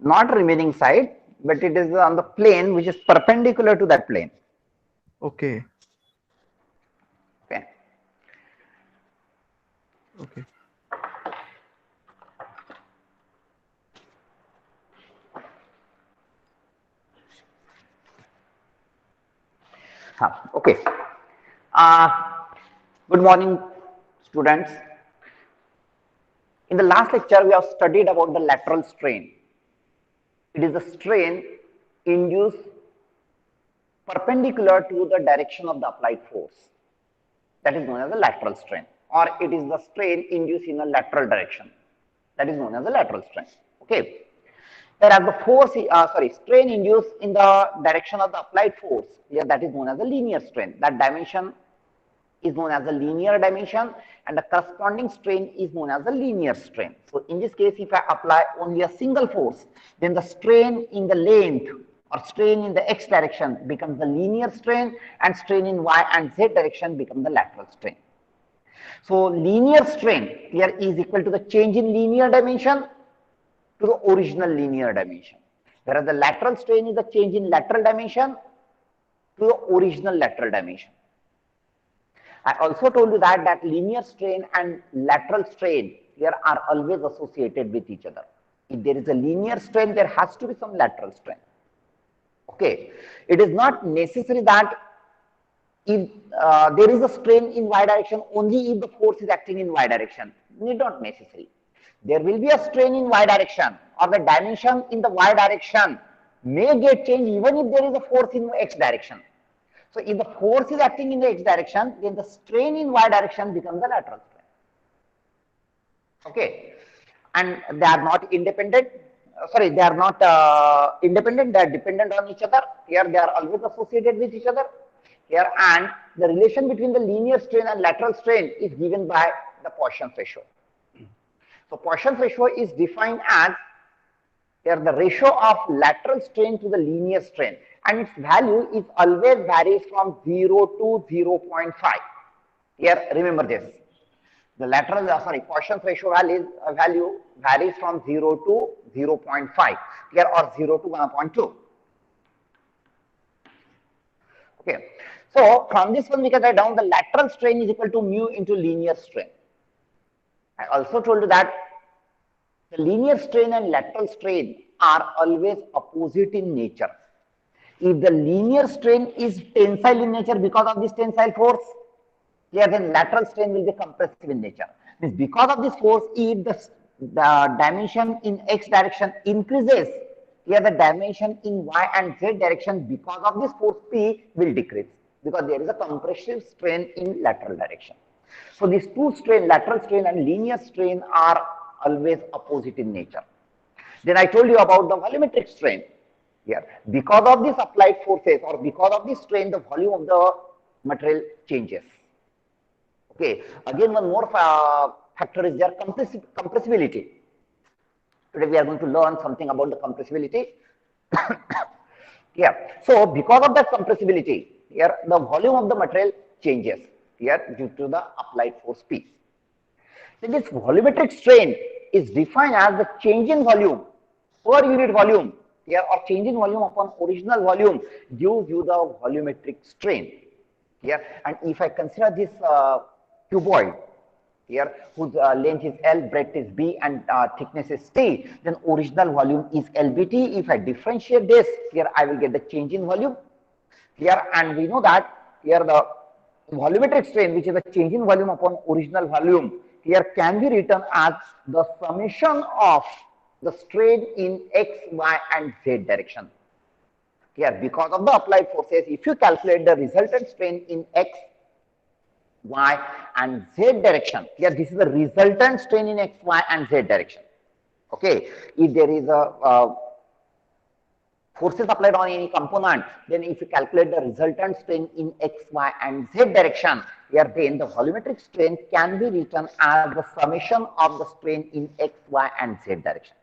not remaining side, but it is on the plane which is perpendicular to that plane. Okay. Okay. Okay. Okay. Uh, Good morning, students. In the last lecture, we have studied about the lateral strain. It is the strain induced perpendicular to the direction of the applied force. That is known as the lateral strain, or it is the strain induced in a lateral direction. That is known as the lateral strain. Okay. Whereas the strain induced in the direction of the applied force, here that is known as the linear strain. That dimension is known as the linear dimension, and the corresponding strain is known as the linear strain. So in this case, if I apply only a single force, then the strain in the length or strain in the x direction becomes the linear strain, and strain in y and z direction becomes the lateral strain. So linear strain here is equal to the change in linear dimension to the original linear dimension, whereas the lateral strain is the change in lateral dimension to the original lateral dimension. I also told you that linear strain and lateral strain here are always associated with each other. If there is a linear strain, there has to be some lateral strain. Okay, it is not necessary that if there is a strain in y direction only if the force is acting in y direction. Need not necessary. There will be a strain in y direction, or the dimension in the y direction may get changed even if there is a force in x direction. So if the force is acting in the x direction, then the strain in y direction becomes the lateral strain. Okay, and they are not independent. They are not independent. They are dependent on each other. Here they are always associated with each other. Here, and the relation between the linear strain and lateral strain is given by the Poisson's ratio. So Poisson's ratio is defined as here the ratio of lateral strain to the linear strain, and its value is always varies from 0 to 0.5. Here, remember this. The Poisson's ratio value varies from 0 to 0.5 here, or 0 to 1.2. Okay. So from this one we can write down the lateral strain is equal to mu into linear strain. I also told you that the linear strain and lateral strain are always opposite in nature. If the linear strain is tensile in nature because of this tensile force, here then lateral strain will be compressive in nature. Means because of this force, if the dimension in x direction increases, here the dimension in y and z direction because of this force P will decrease, because there is a compressive strain in lateral direction. So these two strain, lateral strain and linear strain, are always opposite in nature. Then I told you about the volumetric strain. Here, because of these applied forces or because of this strain, the volume of the material changes. Okay, again one more factor is there, compressibility. Today we are going to learn something about the compressibility. Yeah, so because of that compressibility, here the volume of the material changes here due to the applied force P. So this volumetric strain is defined as the change in volume per unit volume here, or change in volume upon original volume due to the volumetric strain here. And if I consider this cuboid here, whose length is L, breadth is B, and thickness is T, then original volume is LBT. If I differentiate this, here I will get the change in volume here, and we know that here the volumetric strain, which is the change in volume upon original volume, here can be written as the summation of the strain in x, y, and z direction. Here, because of the applied forces, if you calculate the resultant strain in x, y, and z direction, here this is the resultant strain in x, y, and z direction. Okay, if there is a forces applied on any component, then if you calculate the resultant strain in x, y, and z direction, here then the volumetric strain can be written as the summation of the strain in x, y, and z direction.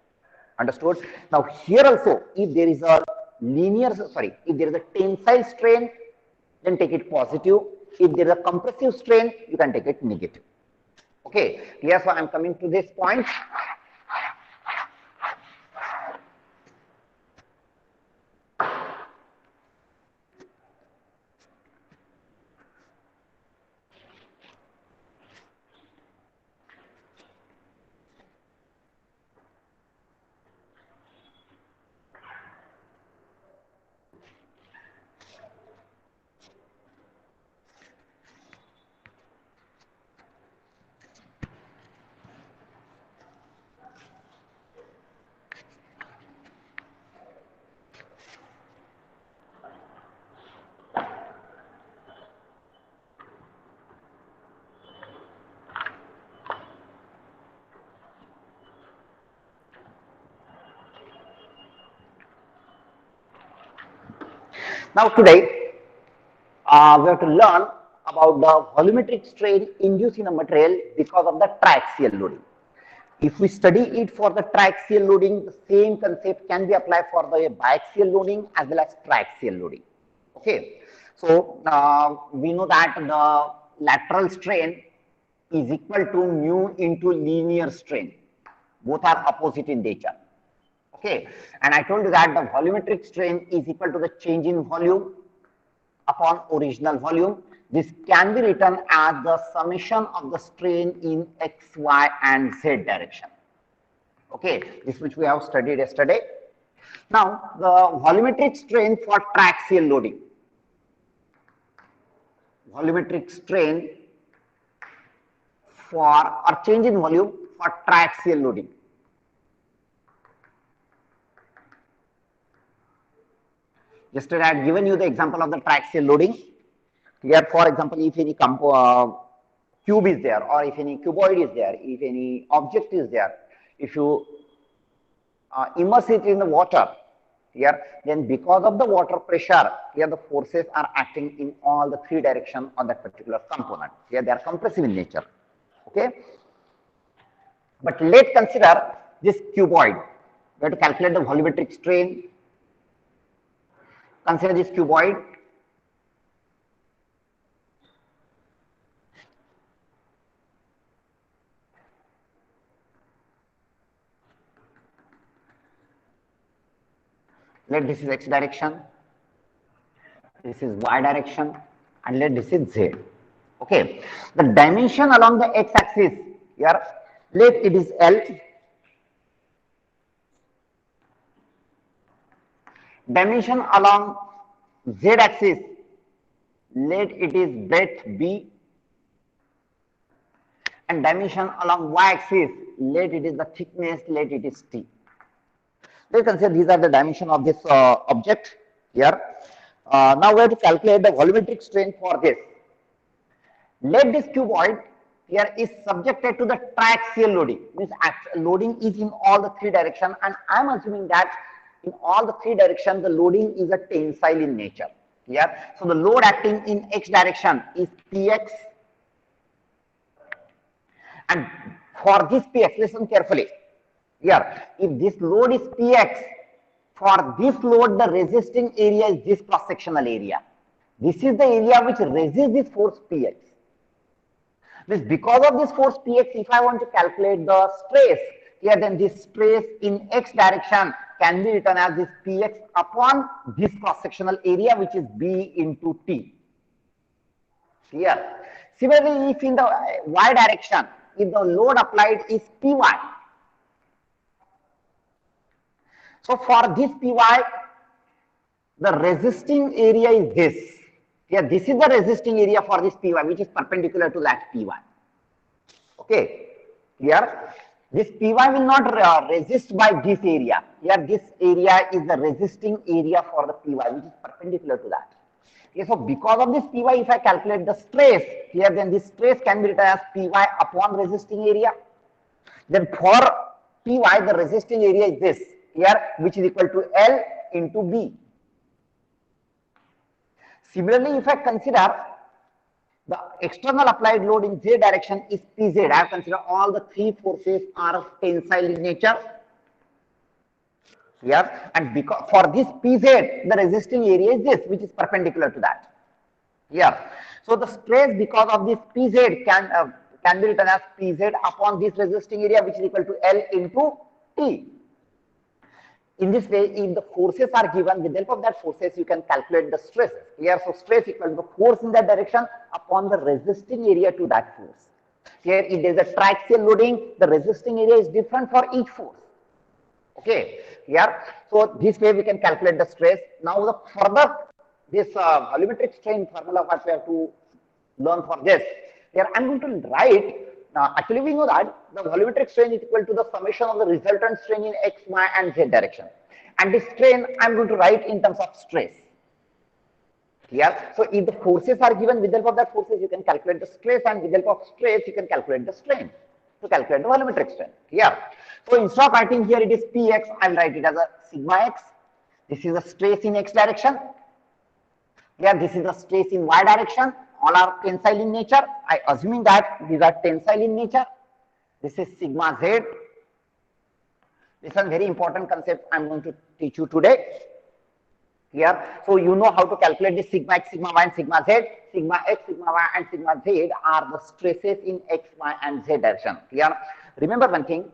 Understood? Now here also, if there is a if there is a tensile strain, then take it positive. If there is a compressive strain, you can take it negative. Okay, here so I am coming to this point. Now today, we have to learn about the volumetric strain induced in a material because of the triaxial loading. If we study it for the triaxial loading, the same concept can be applied for the biaxial loading as well as triaxial loading. Okay, so we know that the lateral strain is equal to mu into linear strain. Both are opposite in nature. Okay, and I told you that the volumetric strain is equal to the change in volume upon original volume. This can be written as the summation of the strain in x, y, and z direction. Okay, this which we have studied yesterday. Now, the volumetric strain for triaxial loading. Volumetric strain for or change in volume for triaxial loading. Yesterday I had given you the example of the triaxial loading. Here, for example, if any cube is there, or if any cuboid is there, if any object is there, if you immerse it in the water, here, then because of the water pressure, here the forces are acting in all the three directions on that particular component. Here they are compressive in nature. Okay. But let's consider this cuboid. We have to calculate the volumetric strain. Consider this cuboid. Let this is x direction, this is y direction, and let this is z. Okay, the dimension along the x axis here, let it is L. Dimension along z axis, let it is breadth B. And dimension along y axis, let it is the thickness, let it is T. Let's consider these are the dimension of this object here. Now we have to calculate the volumetric strain for this. Let this cuboid here is subjected to the triaxial loading, means loading is in all the three directions, and I am assuming that in all the three directions the loading is a tensile in nature. Here, so the load acting in x direction is Px, and for this Px, listen carefully. Here, if this load is Px, for this load the resisting area is this cross-sectional area. This is the area which resists this force Px. This because of this force Px, if I want to calculate the stress, here then this stress in x direction can be written as this Px upon this cross-sectional area which is B into T. Here. Similarly, if in the y direction, if the load applied is Py, so for this Py, the resisting area is this. Here, this is the resisting area for this Py, which is perpendicular to that Py. Okay. Here, this Py will not resist by this area. Here, this area is the resisting area for the Py, which is perpendicular to that. Okay, so because of this Py, if I calculate the stress, here then this stress can be written as Py upon resisting area. Then for Py, the resisting area is this. Here, which is equal to L into B. Similarly, if I consider the external applied load in Z direction is Pz, I have considered all the three forces are tensile in nature. Here, and because for this Pz, the resisting area is this, which is perpendicular to that. Here, so the stress because of this Pz can be written as Pz upon this resisting area, which is equal to L into T. In this way, if the forces are given, with the help of that forces, you can calculate the stress. Here, so stress equal to the force in that direction upon the resisting area to that force. Here, if there is a triaxial loading, the resisting area is different for each force. Okay, here, so this way we can calculate the stress. Now, the further this volumetric strain formula what we have to learn for this. Here, I am going to write. Actually, we know that the volumetric strain is equal to the summation of the resultant strain in x, y, and z direction. And this strain I am going to write in terms of stress. Clear? So, if the forces are given, with the help of that forces, you can calculate the stress, and with the help of stress, you can calculate the strain to calculate the volumetric strain. Clear? So, instead of writing here it is Px, I will write it as a sigma x. This is the stress in x direction. Here, this is the stress in y direction. All are tensile in nature. I assuming that these are tensile in nature. This is sigma z. This is a very important concept I am going to teach you today. Here, so you know how to calculate this sigma x, sigma y, and sigma z. Sigma x, sigma y, and sigma z are the stresses in x, y, and z direction. Here, remember one thing.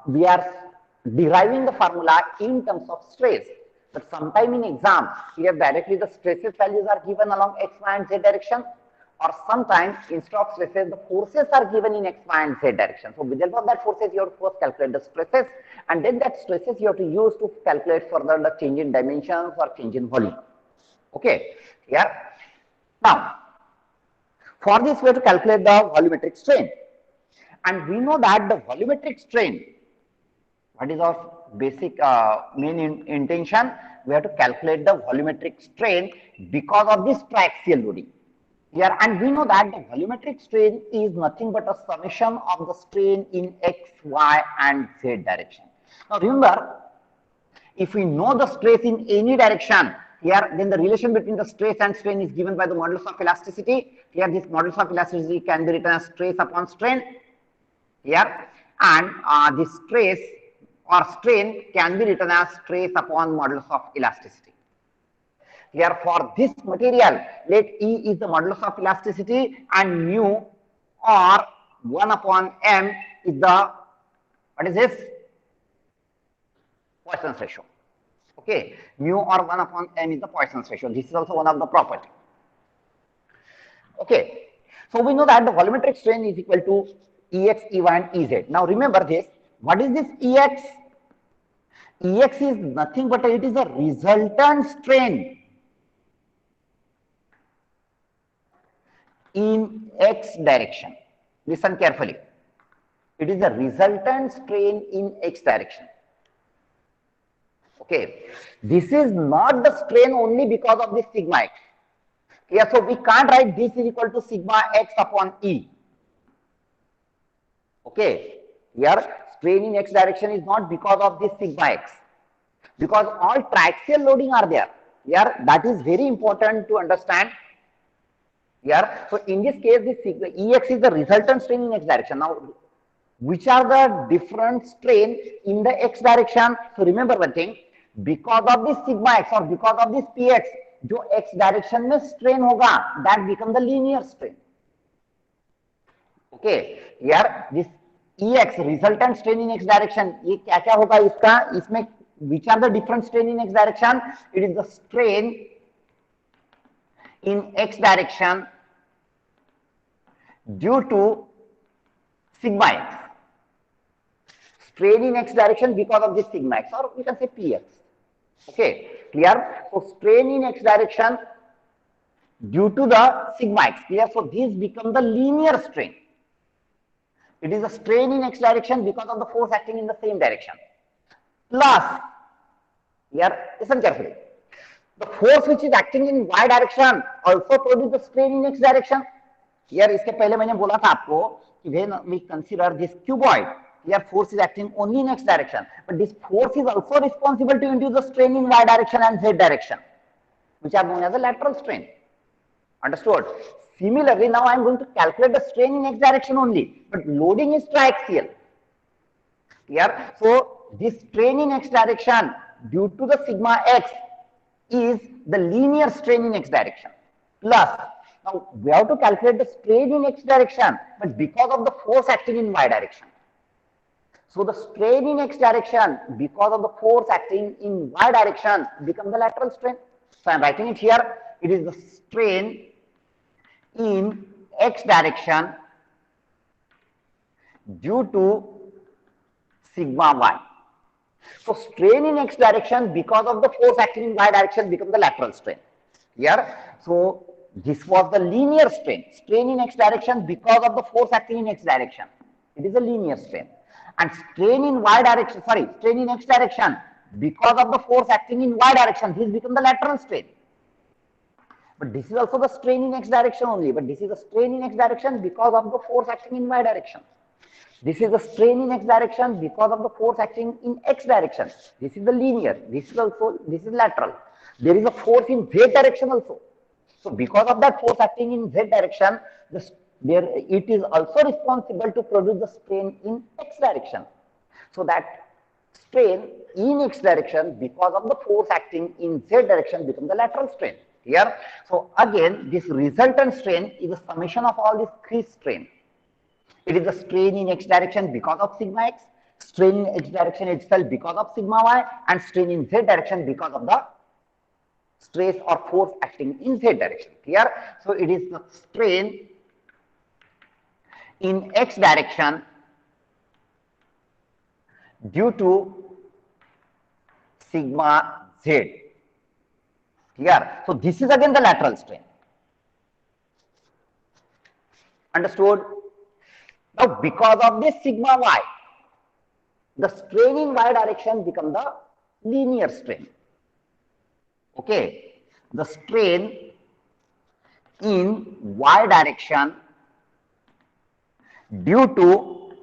We are deriving the formula in terms of stress. But sometime in exam, here directly the stresses values are given along x, y, and z direction, or sometimes instead of stresses, the forces are given in x, y, and z direction. So with the help of that forces, you have to first calculate the stresses, and then that stresses you have to use to calculate further the change in dimensions or change in volume. Okay, here. Now, for this we have to calculate the volumetric strain, and we know that the volumetric strain, what is our basic main intention? We have to calculate the volumetric strain because of this triaxial loading here, and we know that the volumetric strain is nothing but a summation of the strain in x, y, and z direction. Now remember, if we know the stress in any direction here, then the relation between the stress and strain is given by the modulus of elasticity. Here, this modulus of elasticity can be written as stress upon strain here, and this stress or strain can be written as stress upon modulus of elasticity. Here, for this material, let E is the modulus of elasticity and mu or 1 upon m is the, what is this? Poisson's ratio. Okay, mu or 1 upon m is the Poisson's ratio. This is also one of the property. Okay, so we know that the volumetric strain is equal to Ex, Ey, and Ez. Now remember this. What is this Ex? Ex is nothing but it is a resultant strain in x direction. Listen carefully. It is a resultant strain in x direction. Okay. This is not the strain only because of this sigma x. Yeah, so we can't write this is equal to sigma x upon E. Okay. Here, strain in x direction is not because of this sigma x, because all triaxial loading are there. Here, that is very important to understand. Here, so in this case, this sigma Ex is the resultant strain in x direction. Now, which are the different strain in the x direction? So remember one thing, because of this sigma x or because of this Px, जो x direction में strain होगा, that become the linear strain. Okay, here this Ex resultant strain in x direction, ये क्या क्या होगा इसका? इसमें which are the different strain in x direction? It is the strain in x direction due to sigma x. Strain in x direction because of this sigma x, or we can say Px. Okay, clear? So strain in x direction due to the sigma x. Clear? So these become the linear strain. It is a strain in x direction because of the force acting in the same direction. Plus, here, listen carefully. The force which is acting in y direction also produces the strain in x direction. Here, इसके पहले मैंने बोला था आपको कि when we consider this cuboid, here force is acting only in x direction, but this force is also responsible to induce the strain in y direction and z direction, which are known as the lateral strain. Understood? Similarly, now I am going to calculate the strain in x direction only, but loading is triaxial. Here, so this strain in x direction due to the sigma x is the linear strain in x direction. Plus, now we have to calculate the strain in x direction, but because of the force acting in y direction. So the strain in x direction because of the force acting in y direction becomes the lateral strain. So I am writing it here. It is the strain in x direction due to sigma y. So strain in x direction because of the force acting in y direction becomes the lateral strain. Here, so this was the linear strain. Strain in x direction because of the force acting in x direction. It is a linear strain. And strain in y direction, sorry, strain in x direction because of the force acting in y direction, this becomes the lateral strain. But this is also the strain in x direction only, but this is the strain in x direction because of the force acting in y direction. This is the strain in x direction because of the force acting in x direction. This is the linear. This is also, this is lateral. there is a force in z direction also. So because of that force acting in z direction, it is also responsible to produce the strain in x direction. So that strain in x direction because of the force acting in z direction becomes the lateral strain. Here, so again, this resultant strain is a summation of all these three strains. It is the strain in x direction because of sigma x, strain in x direction itself because of sigma y, and strain in z direction because of the stress or force acting in z direction. Here, so it is the strain in x direction due to sigma z. Here, so this is again the lateral strain. Understood? Now, because of this sigma y, the strain in y direction becomes the linear strain. Okay, the strain in y direction due to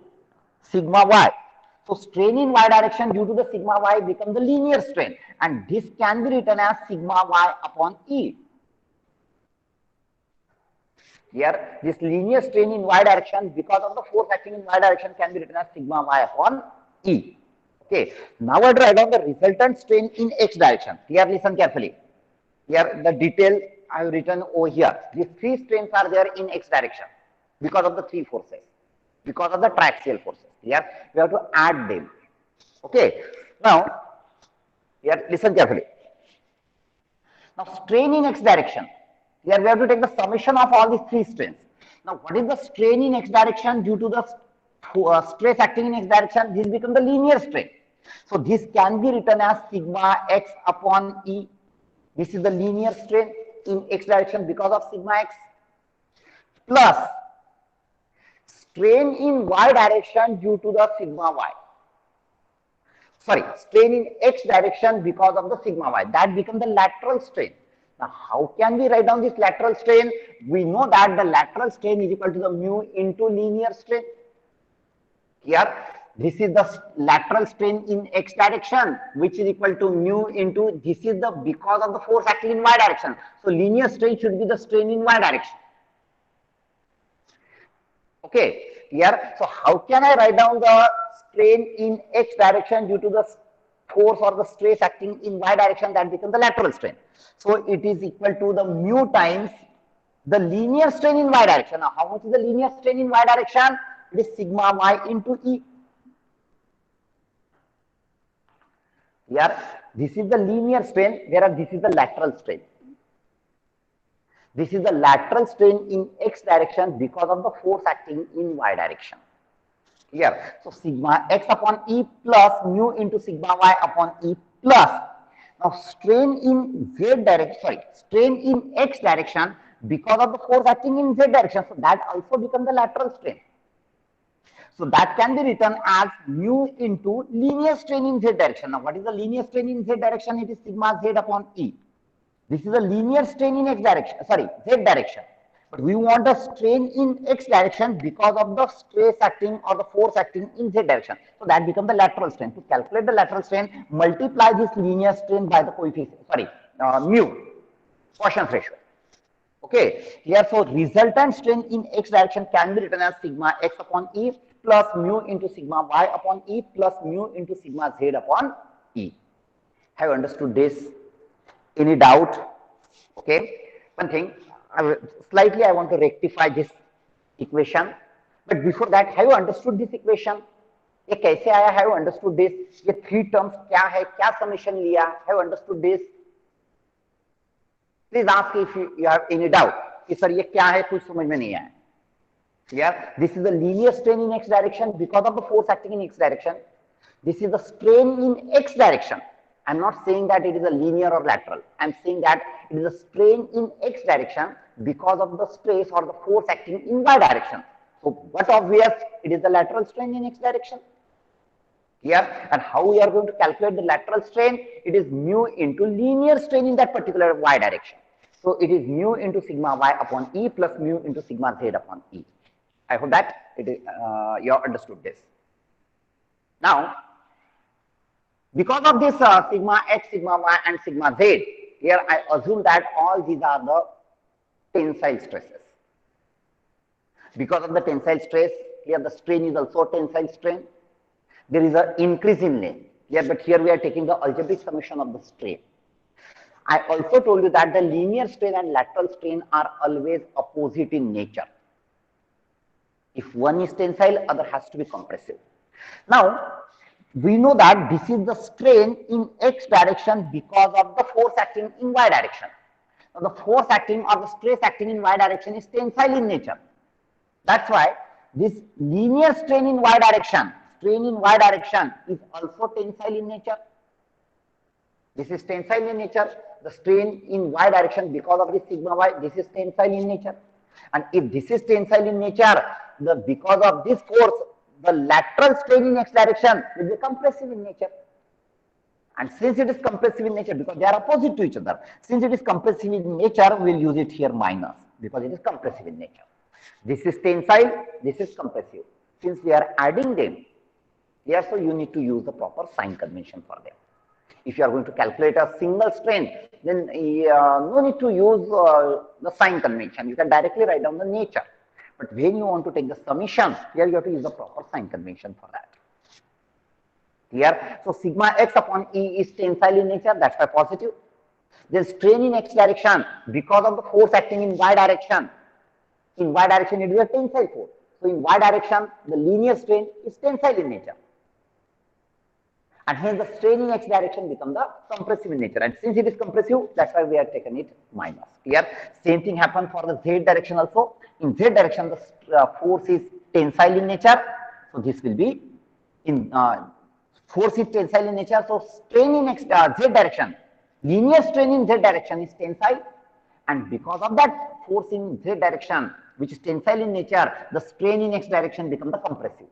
sigma y. So strain in y direction due to the sigma y becomes the linear strain, and this can be written as sigma y upon E. Here, this linear strain in y direction because of the force acting in y direction can be written as sigma y upon E. Okay, now I write down the resultant strain in x direction. Here, listen carefully. Here, the detail I have written over here. These three strains are there in x direction because of the three forces, because of the triaxial forces. Here, we have to add them. Okay, now, here, listen carefully. Now, strain in x direction. Here, we have to take the summation of all these three strains. Now, what is the strain in x direction due to the stress acting in x direction? This becomes the linear strain. So, this can be written as sigma x upon E. This is the linear strain in x direction because of sigma x, plus strain in y direction due to the sigma y. Sorry, strain in x direction because of the sigma y. That becomes the lateral strain. Now, how can we write down this lateral strain? We know that the lateral strain is equal to the mu into linear strain. Here, this is the lateral strain in x direction, which is equal to mu into, this is the because of the force acting in y direction. So, linear strain should be the strain in y direction. Okay, here, so how can I write down the strain in x direction due to the force or the stress acting in y direction? That becomes the lateral strain. So, it is equal to the mu times the linear strain in y direction. Now, how much is the linear strain in y direction? It is sigma y into E. Here, this is the linear strain, whereas this is the lateral strain. This is the lateral strain in x direction because of the force acting in y direction. Here, so sigma x upon E plus mu into sigma y upon E plus. Now, strain in z direction, sorry, strain in x direction because of the force acting in z direction. So, that also becomes the lateral strain. So, that can be written as mu into linear strain in z direction. Now, what is the linear strain in z direction? It is sigma z upon E. This is a linear strain in x direction, sorry, z direction. But we want a strain in x direction because of the stress acting or the force acting in z direction. So that becomes the lateral strain. To calculate the lateral strain, multiply this linear strain by the coefficient, sorry, mu, Quotient ratio. Okay, here, so resultant strain in x direction can be written as sigma x upon E plus mu into sigma y upon E plus mu into sigma z upon E. Have you understood this? Any doubt? Okay, one thing, I want to rectify this equation, but before that, have you understood this equation? ये कैसे आया? Have you understood this? ये three terms क्या है? क्या summation लिया? Have you understood this? Please ask if you have any doubt. कि sir ये क्या है? कुछ समझ में नहीं आया. Yeah, this is the linear strain in x direction because of the force acting in x direction. This is the strain in x direction. I'm not saying that it is a linear or lateral. I'm saying that it is a strain in x direction because of the stress or the force acting in y direction. So what obvious? It is the lateral strain in x direction. Here, and how we are going to calculate the lateral strain? It is mu into linear strain in that particular y direction. So it is mu into sigma y upon E plus mu into sigma z upon E. I hope that you have understood this. Now, because of this sigma x, sigma y and sigma z, Here I assume that all these are the tensile stresses. Because of the tensile stress, here the strain is also tensile strain. There is an increase in length. Here, but here we are taking the algebraic summation of the strain. I also told you that the linear strain and lateral strain are always opposite in nature. If one is tensile, other has to be compressive. Now, we know that this is the strain in x direction because of the force acting in y direction. Now, the force acting or the stress acting in y direction is tensile in nature. That's why this linear strain in y direction is also tensile in nature. This is tensile in nature. The strain in y direction because of this sigma y, this is tensile in nature. And if this is tensile in nature, because of this force, the lateral strain in x direction will be compressive in nature. And since it is compressive in nature, because they are opposite to each other, since it is compressive in nature, we'll use it here minus, because it is compressive in nature. This is tensile, this is compressive. Since we are adding them, here so you need to use the proper sign convention for them. If you are going to calculate a single strain, then no need to use the sign convention. You can directly write down the nature. But when you want to take the summation, here you have to use the proper sign convention for that. Here, so sigma x upon E is tensile in nature, that's why positive. Then strain in x direction because of the force acting in y direction. In y direction, it is a tensile force. So in y direction, the linear strain is tensile in nature. And hence the strain in x direction becomes the compressive in nature. And since it is compressive, that's why we have taken it minus. Here, same thing happened for the z direction also. In z direction, the force is tensile in nature. So this will be in force is tensile in nature. So strain in z direction, linear strain in z direction is tensile. And because of that force in z direction, which is tensile in nature, the strain in x direction becomes the compressive.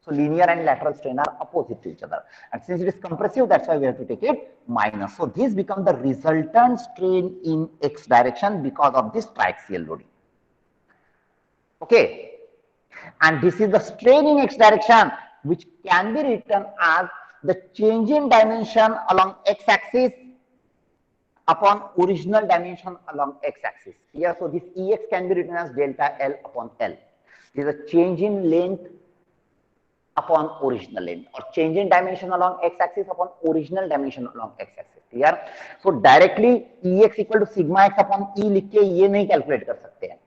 So linear and lateral strain are opposite to each other. And since it is compressive, that's why we have to take it minus. So this becomes the resultant strain in x direction because of this triaxial loading. Okay. And this is the strain in x direction, which can be written as the change in dimension along x-axis upon original dimension along x-axis. Here, so this Ex can be written as delta L upon L. This is a change in length upon original length, or change in dimension along x-axis upon original dimension along x-axis. Clear? So directly Ex equal to sigma x upon E लिख के ये नहीं calculate कर सकते हैं,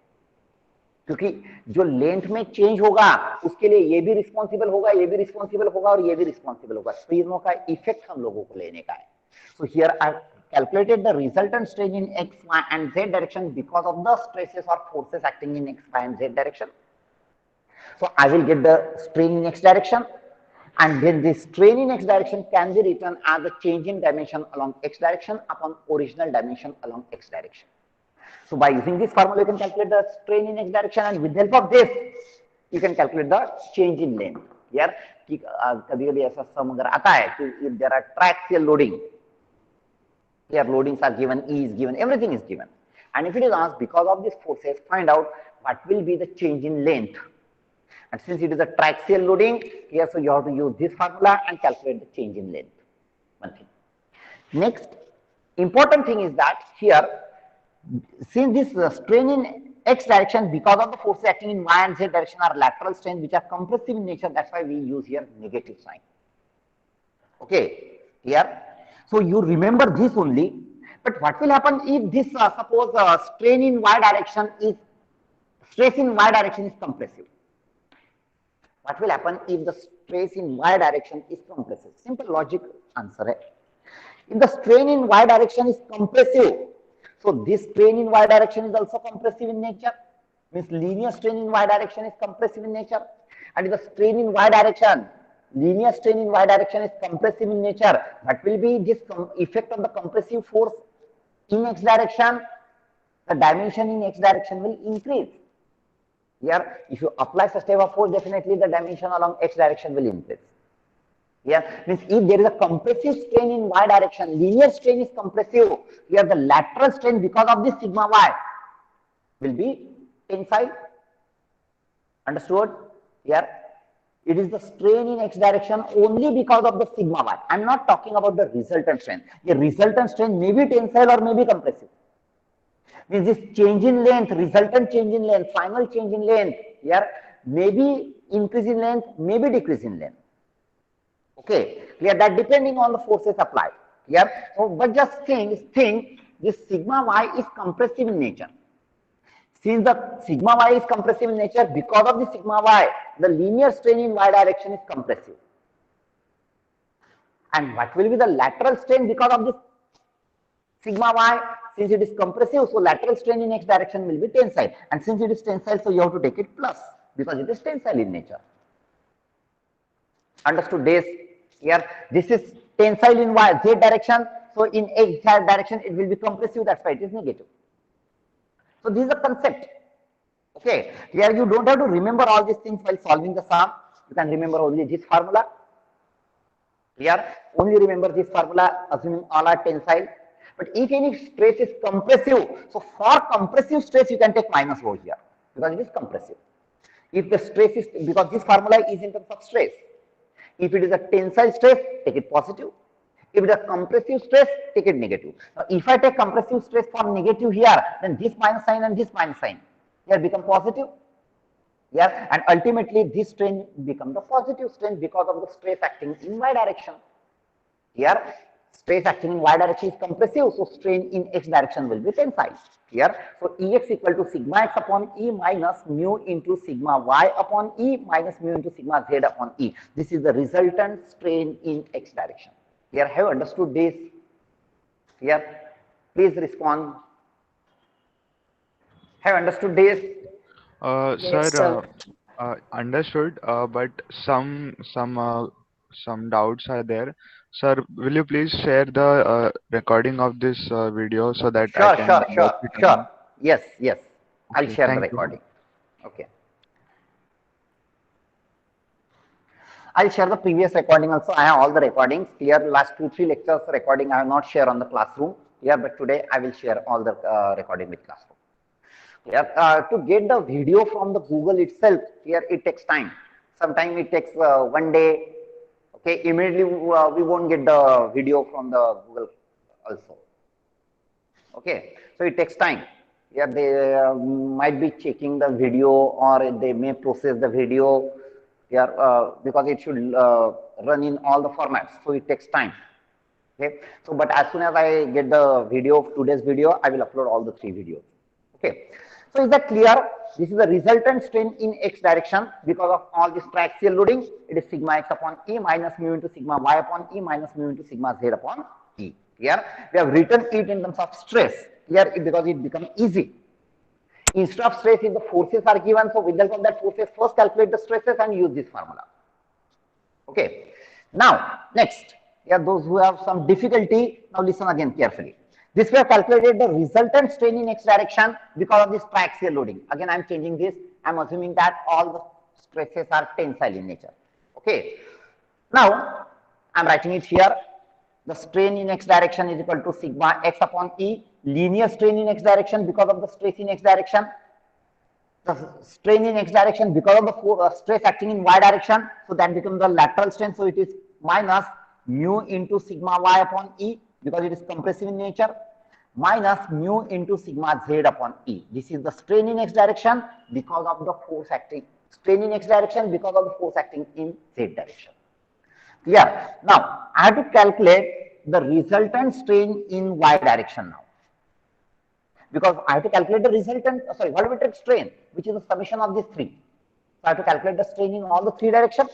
क्योंकि जो length में चेंज होगा उसके लिए ये भी रिस्पॉन्सिबल होगा, ये भी रिस्पॉन्सिबल होगा और ये भी रिस्पॉन्सिबल होगा. तीनों का इफेक्ट हम लोगों को लेने का है. So here I calculated the resultant strain in x, y and z direction because of the stresses or forces acting in x, y and z direction. So I will get the strain in x direction, and then this strain in x direction can be written as a change in dimension along x direction upon original dimension along x direction. So by using this formula, you can calculate the strain in x direction, and with the help of this, you can calculate the change in length. Here, कभी-कभी ऐसा सम अगर आता है कि if there are triaxial loading, here loadings are given, E is given, everything is given, and if it is asked because of these forces, find out what will be the change in length. And since it is a triaxial loading, here so you have to use this formula and calculate the change in length. One thing. Next, important thing is that here, since this strain in x direction because of the forces acting in y and z direction are lateral strain which are compressive in nature, that's why we use here negative sign. Okay, here. So you remember this only. But what will happen if this suppose strain in y direction is stress in y direction is compressive? What will happen if the stress in y direction is compressive? Simple logic answer hai. If the strain in y direction is compressive, so this strain in y direction is also compressive in nature. Means linear strain in y direction is compressive in nature. And if the strain in y direction, linear strain in y direction is compressive in nature, what will be this effect of the compressive force in x direction? The dimension in x direction will increase. Here, if you apply such type of force, definitely the dimension along x direction will increase. Here, means if there is a compressive strain in y direction, linear strain is compressive, here the lateral strain because of this sigma y will be tensile. Understood? Here, It is the strain in x direction only because of the sigma y. I'm not talking about the resultant strain. The resultant strain may be tensile or may be compressive. Means this change in length, resultant change in length, final change in length, here may be increase in length, may be decrease in length. Okay, clear, that depending on the forces applied. Clear? So, but just think this sigma y is compressive in nature. Since the sigma y is compressive in nature, because of the sigma y, the linear strain in y direction is compressive. And what will be the lateral strain because of this sigma y? Since it is compressive, so lateral strain in x direction will be tensile. And since it is tensile, so you have to take it plus because it is tensile in nature. Understood this? Here, this is tensile in y, z direction. So in x direction, it will be compressive. That's why it is negative. So this is a concept. Okay, here you don't have to remember all these things while solving the sum. You can remember only this formula. Here, only remember this formula, assuming all are tensile. But if any stress is compressive, so for compressive stress, you can take minus rho here because it is compressive. If the stress is, because this formula is in terms of stress. If it is a tensile stress, take it positive. If it is a compressive stress, take it negative. Now, if I take compressive stress for negative here, then this minus sign and this minus sign here become positive. Yeah, and ultimately this strain becomes the positive strain because of the stress acting in y direction. Here, stress acting in y direction is compressive, so strain in x direction will be tensile. Here, so Ex equal to sigma x upon E minus mu into sigma y upon E minus mu into sigma z upon E. This is the resultant strain in x direction. Here, have you understood this? Here, please respond. Have you understood this? Sir, Yes, sir. understood, but some doubts are there. Sir, will you please share the recording of this video so that I Sure, can sure, watch sure, it sure. again? Yes, yes. I'll Okay, share the thank you. recording. Okay. I'll share the previous recording also. I have all the recordings. Here, last 2-3 lectures recording I have not shared on the classroom. Here, but today I will share all the recording with classroom. Here, to get the video from the Google itself, here it takes time. Sometimes it takes 1 day. Okay, immediately we won't get the video from the Google also. Okay, so it takes time. Yeah, they might be checking the video or they may process the video. Yeah, because it should run in all the formats, so it takes time. Okay, so but as soon as I get the video of today's video, I will upload all the 3 videos. Okay, so is that clear? This is the resultant strain in x direction because of all this triaxial loading. It is sigma x upon E minus mu into sigma y upon E minus mu into sigma z upon E. Here we have written it in terms of stress. Here because it becomes easy. Instead of stress, if the forces are given, so with the help of that forces, first calculate the stresses and use this formula. Okay. Now, next, here those who have some difficulty, now listen again carefully. This we have calculated the resultant strain in x direction because of this triaxial loading. Again, I am changing this. I am assuming that all the stresses are tensile in nature. Okay. Now, I am writing it here. The strain in x direction is equal to sigma x upon E. Linear strain in x direction because of the stress in x direction. The strain in x direction because of the stress acting in y direction. So that becomes the lateral strain. So it is minus mu into sigma y upon E because it is compressive in nature minus mu into sigma z upon E. This is the strain in x direction because of the force acting. Strain in x direction because of the force acting in z direction. Yeah. Now I have to calculate the resultant strain in y direction now. Because I have to calculate the resultant, volumetric strain, which is the summation of these 3. So I have to calculate the strain in all the 3 directions.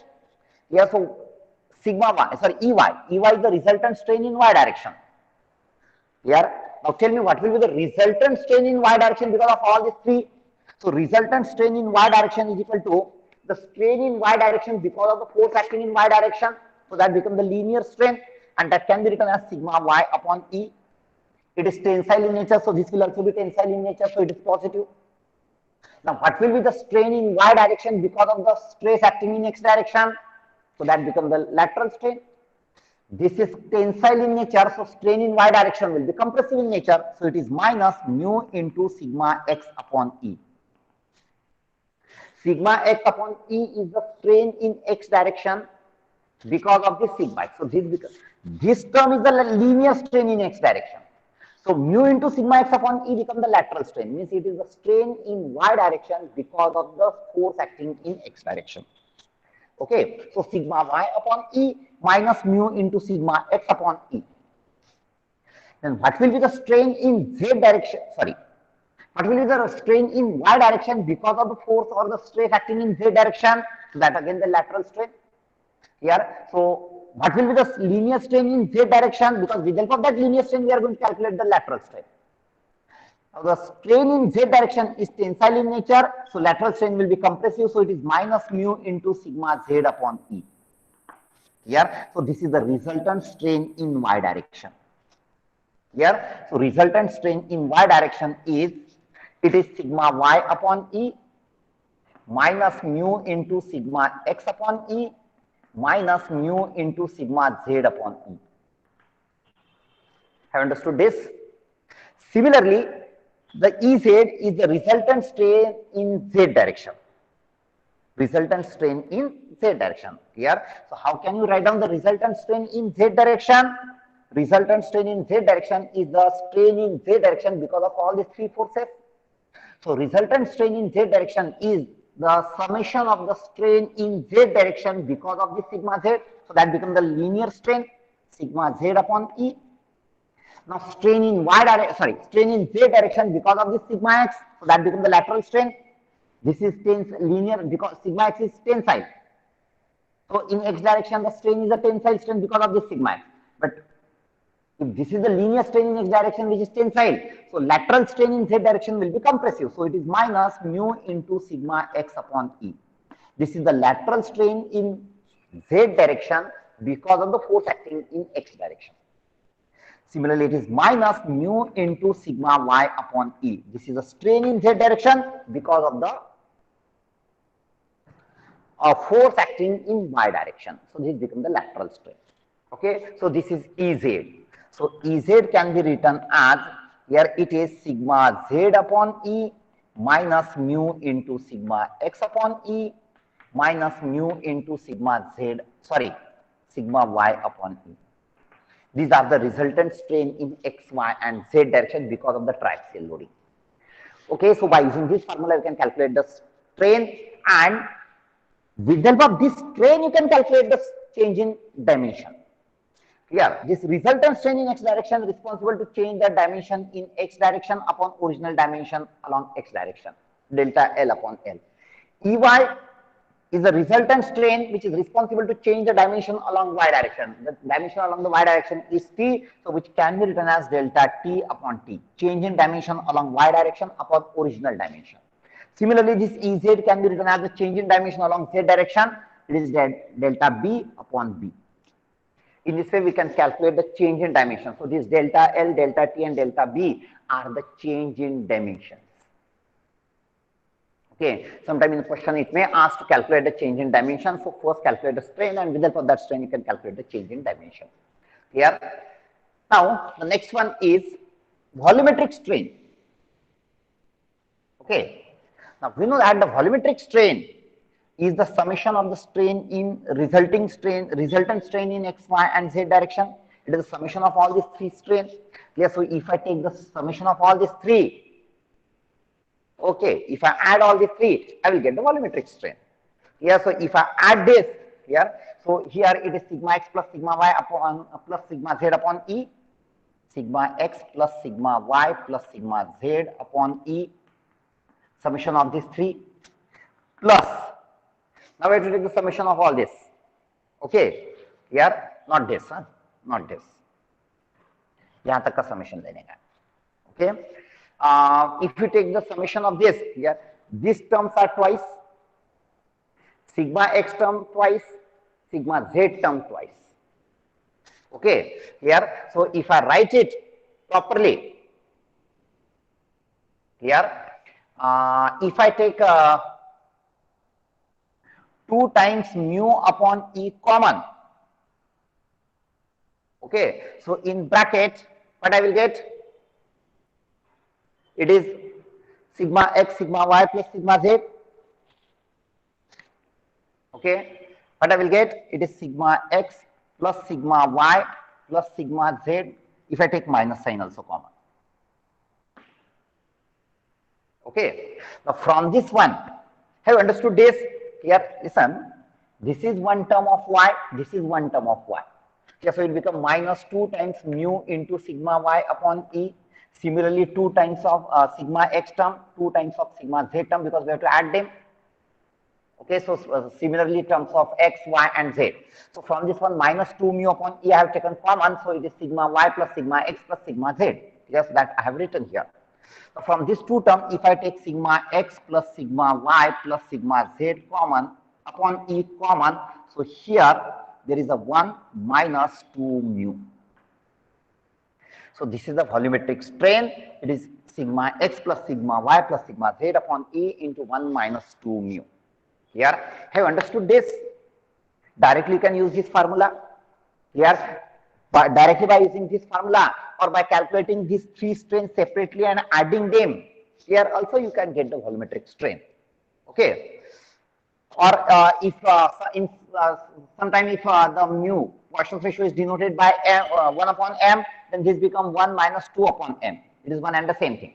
Yeah, so sigma y, EY is the resultant strain in y direction. Here, now tell me what will be the resultant strain in y direction because of all these 3. So resultant strain in y direction is equal to the strain in y direction because of the force acting in y direction. So that becomes the linear strain, and that can be written as sigma y upon E. It is tensile in nature, so this will also be tensile in nature, so it is positive. Now, what will be the strain in y direction because of the stress acting in x direction? So that becomes the lateral strain. This is tensile in nature, so strain in y direction will be compressive in nature, so it is minus mu into sigma x upon E. Sigma x upon E is the strain in x direction because of this sigma x. So this term is the linear strain in x direction. So mu into sigma x upon E becomes the lateral strain, means it is the strain in y direction because of the force acting in x direction. Okay, so sigma y upon E minus mu into sigma x upon E. Then what will be the strain in z direction? Sorry, what will be the strain in y direction because of the force or the stress acting in z direction? So that again the lateral strain here. So what will be the linear strain in z direction? Because with help of that linear strain we are going to calculate the lateral strain. Now the strain in z direction is tensile in nature, so lateral strain will be compressive, so it is minus mu into sigma z upon E. Here, so this is the resultant strain in y direction. Here, so resultant strain in y direction is, it is sigma y upon E minus mu into sigma x upon E minus mu into sigma z upon E. Have understood this? Similarly, the Ez is the resultant strain in z direction. Resultant strain in z direction. Here, so how can you write down the resultant strain in z direction? Resultant strain in z direction is the strain in z direction because of all these three forces. So resultant strain in z direction is the summation of the strain in z direction because of the sigma z. So that becomes the linear strain, sigma z upon E. Now strain in strain in z direction because of this sigma x, so that becomes the lateral strain. This is linear because sigma x is tensile. So in x direction the strain is a tensile strain because of this sigma x. But if this is the linear strain in x direction which is tensile, so lateral strain in z direction will be compressive. So it is minus mu into sigma x upon E. This is the lateral strain in z direction because of the force acting in x direction. Similarly, it is minus mu into sigma y upon E. This is a strain in z direction because of the force acting in y direction. So this becomes the lateral strain. Okay, so this is Ez. So Ez can be written as, here it is sigma z upon E minus mu into sigma x upon E minus mu into sigma y upon E. These are the resultant strain in x, y and z direction because of the triaxial loading. Okay, so by using this formula you can calculate the strain, and with the help of this strain you can calculate the change in dimension. Here, this resultant strain in x direction is responsible to change the dimension in x direction upon original dimension along x direction, delta L upon L. Ey is the resultant strain which is responsible to change the dimension along y direction. The dimension along the y direction is t, so which can be written as delta t upon t, change in dimension along y direction upon original dimension. Similarly, this Ez can be written as the change in dimension along z direction, it is delta b upon b. In this way, we can calculate the change in dimension. So this delta L, delta t and delta b are the change in dimensions. Okay, sometime in the question it may ask to calculate the change in dimension. So first calculate the strain, and with the help of that strain you can calculate the change in dimension. Here, now the next one is volumetric strain. Okay, now we know that the volumetric strain is the summation of the strain in resultant strain in x, y and z direction. It is the summation of all these three strains. Yes, so if I take the summation of all these three, okay, if I add all these three, I will get the volumetric strain. Here, so if I add this here, so here it is sigma x plus sigma y upon plus sigma z upon E, sigma x plus sigma y plus sigma z upon E, summation of these three, plus, now we have to take the summation of all this. Okay, here, not this, not this. यहाँ तक का summation लेने का. Okay. If you take the summation of this, here, these terms are twice, sigma x term twice, sigma z term twice. Okay, here, so if I write it properly, here, if I take 2 times mu upon E common, okay, so in bracket, what I will get? It is sigma x, sigma y plus sigma z. Okay, what I will get, it is sigma x plus sigma y plus sigma z, if I take minus sign also common. Okay, now from this one, have you understood this? Here, listen, this is one term of y, this is one term of y. Okay, so it become minus 2 times mu into sigma y upon e. Similarly, 2 times of sigma x term, 2 times of sigma z term, because we have to add them. Okay, so similarly terms of x, y and z. So from this one, minus 2 mu upon e I have taken common, so it is sigma y plus sigma x plus sigma z. Yes, that I have written here. So from this two term, if I take sigma x plus sigma y plus sigma z common upon e common, so here there is a 1 minus 2 mu. So this is the volumetric strain. It is sigma x plus sigma y plus sigma z upon e into 1 minus 2 mu. Here, have you understood this? Directly you can use this formula. Here, directly by using this formula or by calculating these three strains separately and adding them. Here also you can get the volumetric strain. Okay. Or if sometime if the mu Poisson's ratio is denoted by 1 upon m, then this becomes 1 minus 2 upon m. It is one and the same thing.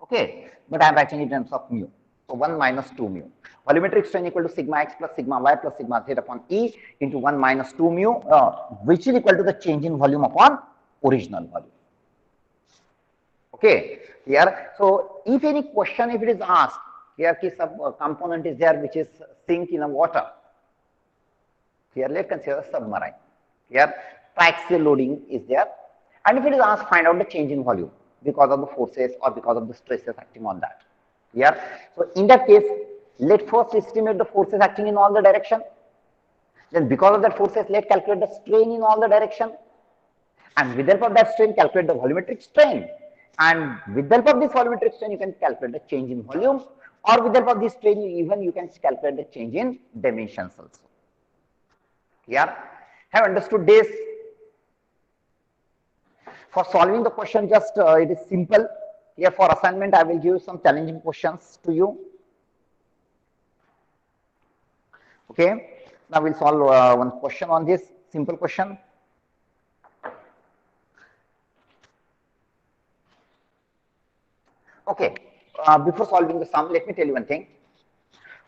Okay, but I am writing it in terms of mu. So 1 minus 2 mu. Volumetric strain equal to sigma x plus sigma y plus sigma z upon e into 1 minus 2 mu, which is equal to the change in volume upon original volume. Okay, here. So if any question, if it is asked, here some component is there which is sink in a water. Here let's consider a submarine. Here triaxial loading is there, and if it is asked, find out the change in volume because of the forces or because of the stresses acting on that. Here, so in that case, let first estimate the forces acting in all the direction. Then because of that forces, let calculate the strain in all the direction. And with the help of that strain, calculate the volumetric strain. And with the help of this volumetric strain, you can calculate the change in volume. Or with the help of this strain, even you can calculate the change in dimensions also. Here, have understood this? For solving the question, just it is simple. Here for assignment, I will give some challenging questions to you. Okay, now we'll solve one question on this simple question. Okay, before solving the sum, let me tell you one thing.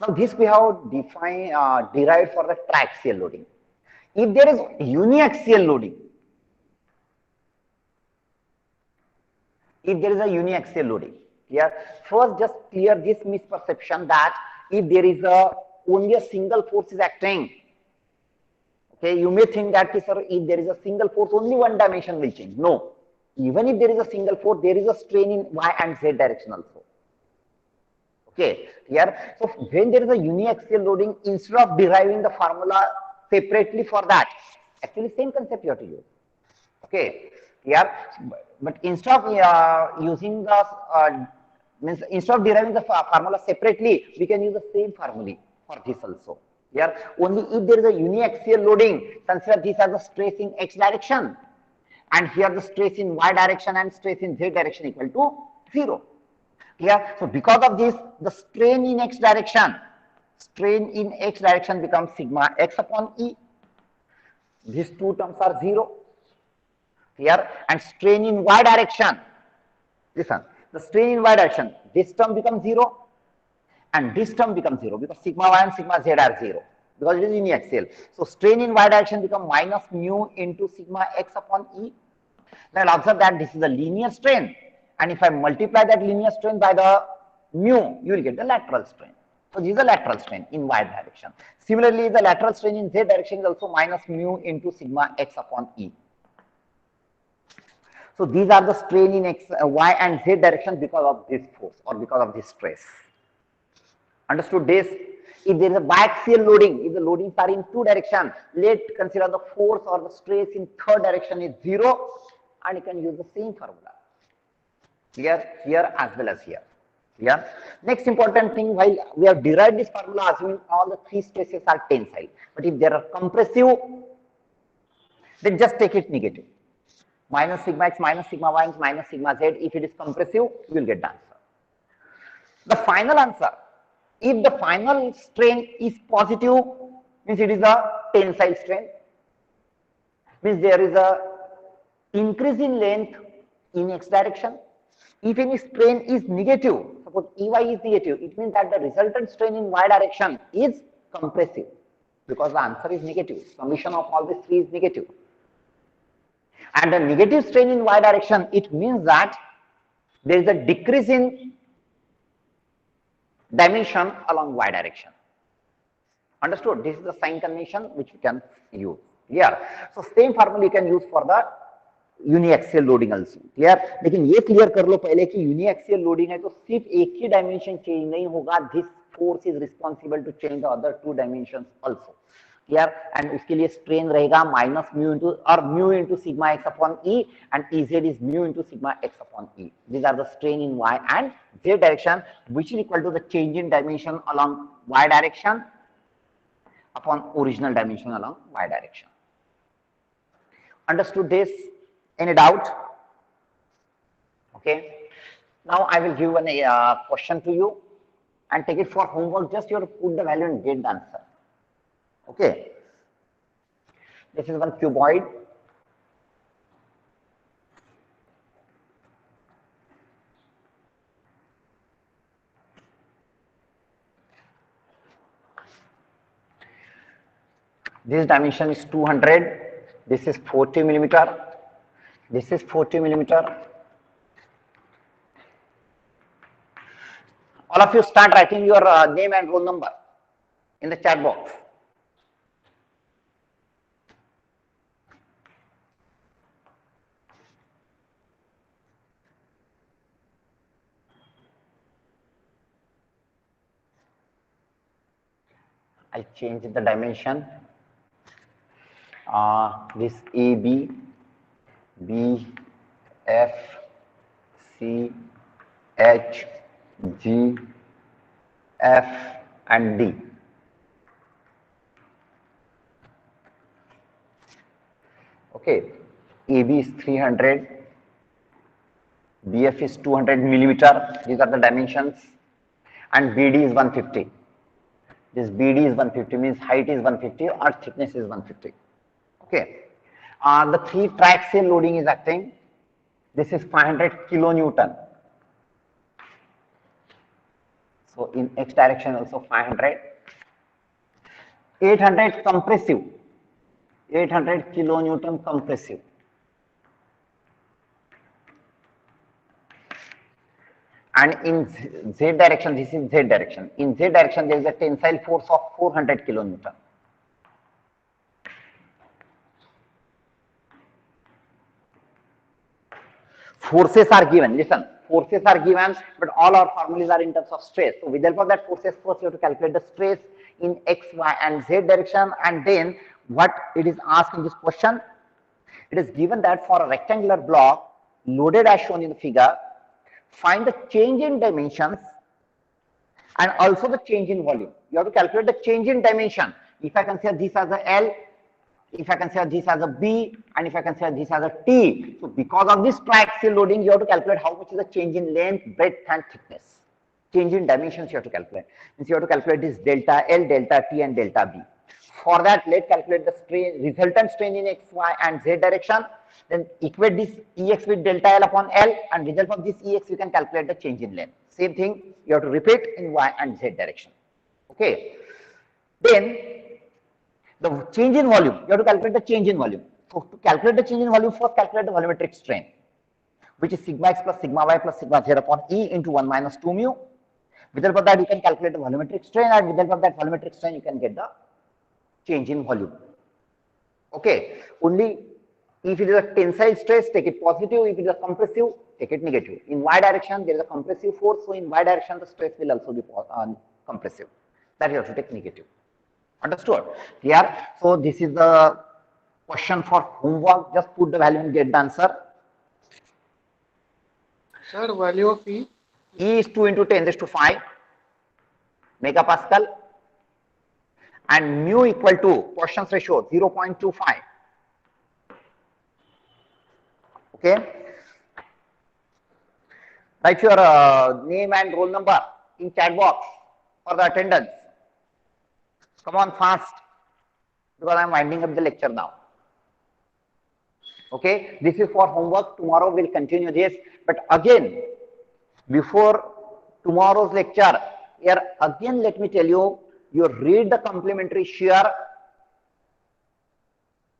Now this we have derived for the triaxial loading. If there is uniaxial loading, here first just clear this misperception that if there is only a single force is acting, okay, you may think that sir, if there is a single force, only one dimension will change. No, even if there is a single force, there is a strain in y and z direction also. Okay, here, so when there is a uniaxial loading, instead of deriving the formula separately for that, actually same concept you have to use. Okay, here, but instead of using the instead of deriving the formula separately, we can use the same formula for this also. Here, only if there is a uniaxial loading, consider this as a stress in x direction, and here the stress in y direction and stress in z direction equal to 0. Here, so because of this, the strain in x direction becomes sigma x upon e. These two terms are 0. Here, and strain in y direction, listen, the strain in y direction, this term becomes 0 and this term becomes 0 because sigma y and sigma z are 0 because it is uniaxial. So strain in y direction becomes minus mu into sigma x upon e. Now observe that this is a linear strain, and if I multiply that linear strain by the mu, you will get the lateral strain. So this is the lateral strain in y direction. Similarly, the lateral strain in z direction is also minus mu into sigma x upon e. So these are the strain in x, y and z direction because of this force or because of this stress. Understood this? If there is a biaxial loading, if the loadings are in two directions, let's consider the force or the stress in third direction is 0, and you can use the same formula. Here as well as here. Yeah. Next important thing, while we have derived this formula assuming all the three stresses are tensile, but if they are compressive, then just take it negative. Minus sigma x, minus sigma y, minus sigma z. If it is compressive, you will get the answer. The final answer If the final strain is positive, means it is a tensile strain, means there is a increase in length in x direction. If any strain is negative, suppose Ey is negative, it means that the resultant strain in y direction is compressive, because the answer is negative. Summation of all these three is negative. And the negative strain in y direction, it means that there is a decrease in dimension along y direction. Understood? This is the sign convention which we can use. Clear? So same formula you can use for the uniaxial loading also. Clear? लेकिन ये clear कर लो पहले कि uniaxial loading है तो सिर्फ एक ही dimension change नहीं होगा, this force is responsible to change the other two dimensions also. Clear? And उसके लिए स्ट्रेन रहेगा माइनस म्यू इनटू और mu into sigma X upon E and Z is mu into sigma X upon E. These are the strain in y and z direction which is equal to the change in dimension along y direction upon original dimension along y direction. Understood this? Any doubt? Okay. Now I will give a question to you and take it for homework. Just you have to put the value and get the answer. Okay. This is one cuboid. This dimension is 200. This is 40 millimeter. This is 40 millimeter. All of you start writing your name and roll number in the chat box. I change the dimension. This AB, B, F, C, H, G, F and D. Okay, AB is 300, BF is 200 millimeter. These are the dimensions, and BD is 150. This BD is 150 means height is 150 or thickness is 150. Okay. The three triaxial loading is acting. This is 500 kilonewton. So in x direction also 500. 800 compressive. 800 kilonewton compressive. And in z direction, this is z direction. In z direction, there is a tensile force of 400 kilonewton. Forces are given. Listen, forces are given, but all our formulas are in terms of stress. So with the help of that forces, first you have to calculate the stress in x, y, and z direction, and then what it is asked in this question. It is given that for a rectangular block loaded as shown in the figure, find the change in dimensions and also the change in volume. You have to calculate the change in dimension. If I consider this as a L, if I consider this as a B, and if I consider this as a T. So because of this triaxial loading, you have to calculate how much is the change in length, breadth and thickness. Change in dimensions you have to calculate. Means you have to calculate this delta L, delta T and delta B. For that, let's calculate the strain, resultant strain in x, y and z direction. Then equate this Ex with delta L upon L, and result of this Ex you can calculate the change in length. Same thing you have to repeat in y and z direction. Okay. Then the change in volume, you have to calculate the change in volume. So to calculate the change in volume, first calculate the volumetric strain, which is sigma x plus sigma y plus sigma z upon E into 1 minus 2 mu. With the help of that, you can calculate the volumetric strain, and with the help of that volumetric strain, you can get the change in volume. Okay. Only if it is a tensile stress, take it positive. If it is a compressive, take it negative. In y direction, there is a compressive force, so in y direction, the stress will also be compressive. That you have to take negative. Understood? Here, so this is the question for homework. Just put the value and get the answer. Sir, value of E? E is 2 into 10 raised to 5 megapascal, and mu equal to Poisson's ratio 0.25. Okay. Write your name and roll number in chat box. for the attendance. Come on fast, because I am winding up the lecture now. Okay, this is for homework. Tomorrow we'll continue this. But again, before tomorrow's lecture, here again let me tell you, you read the complementary shear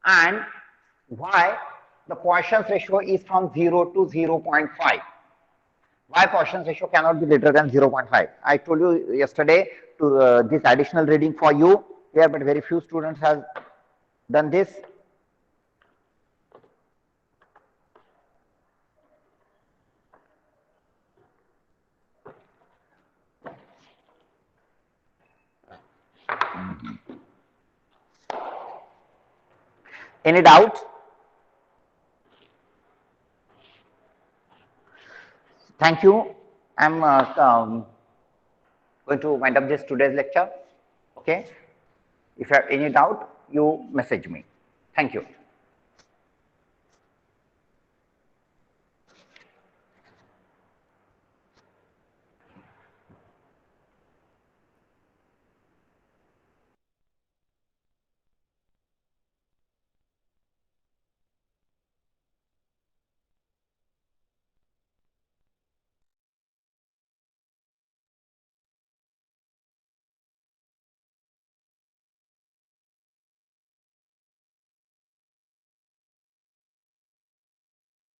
and why the Poisson's ratio is from 0 to 0.5. Why Poisson's ratio cannot be greater than 0.5? I told you yesterday to this additional reading for you here, but very few students have done this. Any doubt? Thank you. I'm going to wind up this today's lecture. Okay. If you have any doubt, you message me. Thank you.